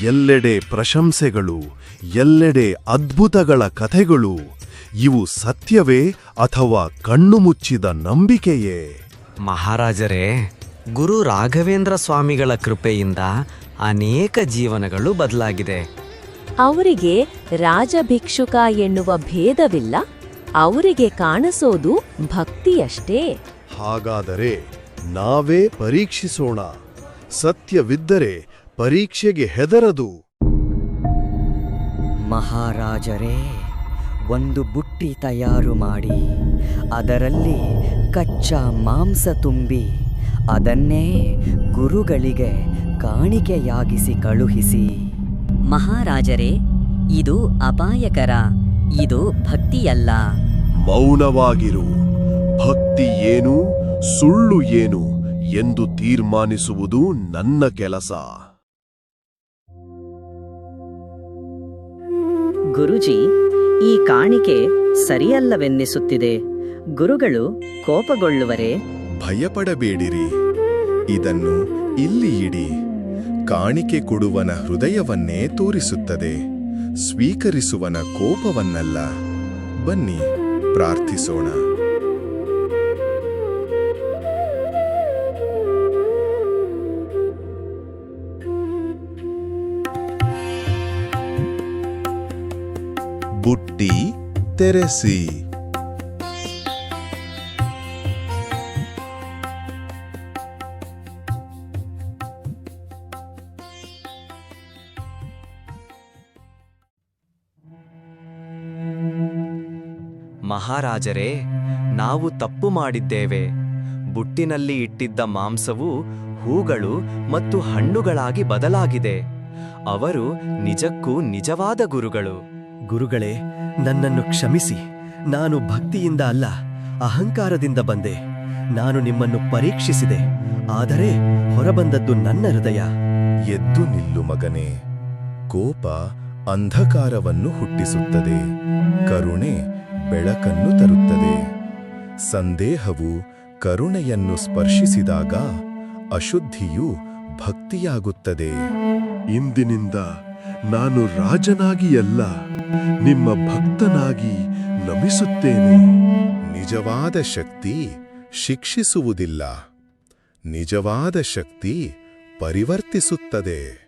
ಎಲ್ಲೆಡೆ ಪ್ರಶಂಸೆಗಳು, ಎಲ್ಲೆಡೆ ಅದ್ಭುತಗಳ ಕಥೆಗಳು. ಇವು ಸತ್ಯವೇ ಅಥವಾ ಕಣ್ಣು ಮುಚ್ಚಿದ ನಂಬಿಕೆಯೇ? ಮಹಾರಾಜರೇ, ಗುರು ರಾಘವೇಂದ್ರ ಸ್ವಾಮಿಗಳ ಕೃಪೆಯಿಂದ ಅನೇಕ ಜೀವನಗಳು ಬದಲಾಗಿದೆ. ಅವರಿಗೆ ರಾಜಭಿಕ್ಷುಕ ಎನ್ನುವ ಭೇದವಿಲ್ಲ. ಅವರಿಗೆ ಕಾಣಿಸೋದು ಭಕ್ತಿಯಷ್ಟೇ. ಹಾಗಾದರೆ ನಾವೇ ಪರೀಕ್ಷಿಸೋಣ. ಸತ್ಯವಿದ್ದರೆ ಪರೀಕ್ಷೆಗೆ ಹೆದರದು. ಮಹಾರಾಜರೇ, ಒಂದು ಬುಟ್ಟಿ ತಯಾರು ಮಾಡಿ ಅದರಲ್ಲಿ ಕಚ್ಚಾ ಮಾಂಸ ತುಂಬಿ ಅದನ್ನೇ ಗುರುಗಳಿಗೆ ಕಾಣಿಕೆಯಾಗಿಸಿ ಕಳುಹಿಸಿ. ಮಹಾರಾಜರೇ, ಇದು ಅಪಾಯಕರ. ಇದು ಭಕ್ತಿಯಲ್ಲ. ಮೌನವಾಗಿರು. ಭಕ್ತಿ ಏನು, ಸುಳ್ಳು ಏನು ಎಂದು ತೀರ್ಮಾನಿಸುವುದು ನನ್ನ ಕೆಲಸ. ಗುರುಜಿ, ಈ ಕಾಣಿಕೆ ಸರಿಯಲ್ಲವೆನ್ನಿಸುತ್ತಿದೆ. ಗುರುಗಳು ಕೋಪಗೊಳ್ಳುವರೇ? ಭಯಪಡಬೇಡಿರಿ. ಇದನ್ನು ಇಲ್ಲಿ ಇಡಿ. ಕಾಣಿಕೆ ಕೊಡುವನ ಹೃದಯವನ್ನೇ ತೋರಿಸುತ್ತದೆ, ಸ್ವೀಕರಿಸುವನ ಕೋಪವನ್ನಲ್ಲ. ಬನ್ನಿ ಪ್ರಾರ್ಥಿಸೋಣ. ಬುಟ್ಟಿ ತೆರೆಸಿ. ಮಹಾರಾಜರೇ, ನಾವು ತಪ್ಪು ಮಾಡಿದ್ದೇವೆ. ಬುಟ್ಟಿನಲ್ಲಿ ಇಟ್ಟಿದ್ದ ಮಾಂಸವು ಹೂಗಳು ಮತ್ತು ಹಣ್ಣುಗಳಾಗಿ ಬದಲಾಗಿದೆ. ಅವರು ನಿಜಕ್ಕೂ ನಿಜವಾದ ಗುರುಗಳು. ಗುರುಗಳೇ, ನನ್ನನ್ನು ಕ್ಷಮಿಸಿ. ನಾನು ಭಕ್ತಿಯಿಂದ ಅಲ್ಲ, ಅಹಂಕಾರದಿಂದ ಬಂದೆ. ನಾನು ನಿಮ್ಮನ್ನು ಪರೀಕ್ಷಿಸಿದೆ, ಆದರೆ ಹೊರಬಂದದ್ದು ನನ್ನ ಹೃದಯ. ಎದ್ದು ನಿಲ್ಲು ಮಗನೇ. ಕೋಪ ಅಂಧಕಾರವನ್ನು ಹುಟ್ಟಿಸುತ್ತದೆ, ಕರುಣೆ ಬೆಳಕನ್ನು ತರುತ್ತದೆ. ಸಂದೇಹವು ಕರುಣೆಯನ್ನು ಸ್ಪರ್ಶಿಸಿದಾಗ ಅಶುದ್ಧಿಯು ಭಕ್ತಿಯಾಗುತ್ತದೆ. ಇಂದಿನಿಂದ ನಾನು ರಾಜನಾಗಿ ಅಲ್ಲ, ನಿಮ್ಮ ಭಕ್ತನಾಗಿ ನಮಿಸುತ್ತೇನೆ. ನಿಜವಾದ ಶಕ್ತಿ ಶಿಕ್ಷಿಸುವುದಿಲ್ಲ, ನಿಜವಾದ ಶಕ್ತಿ ಪರಿವರ್ತಿಸುತ್ತದೆ.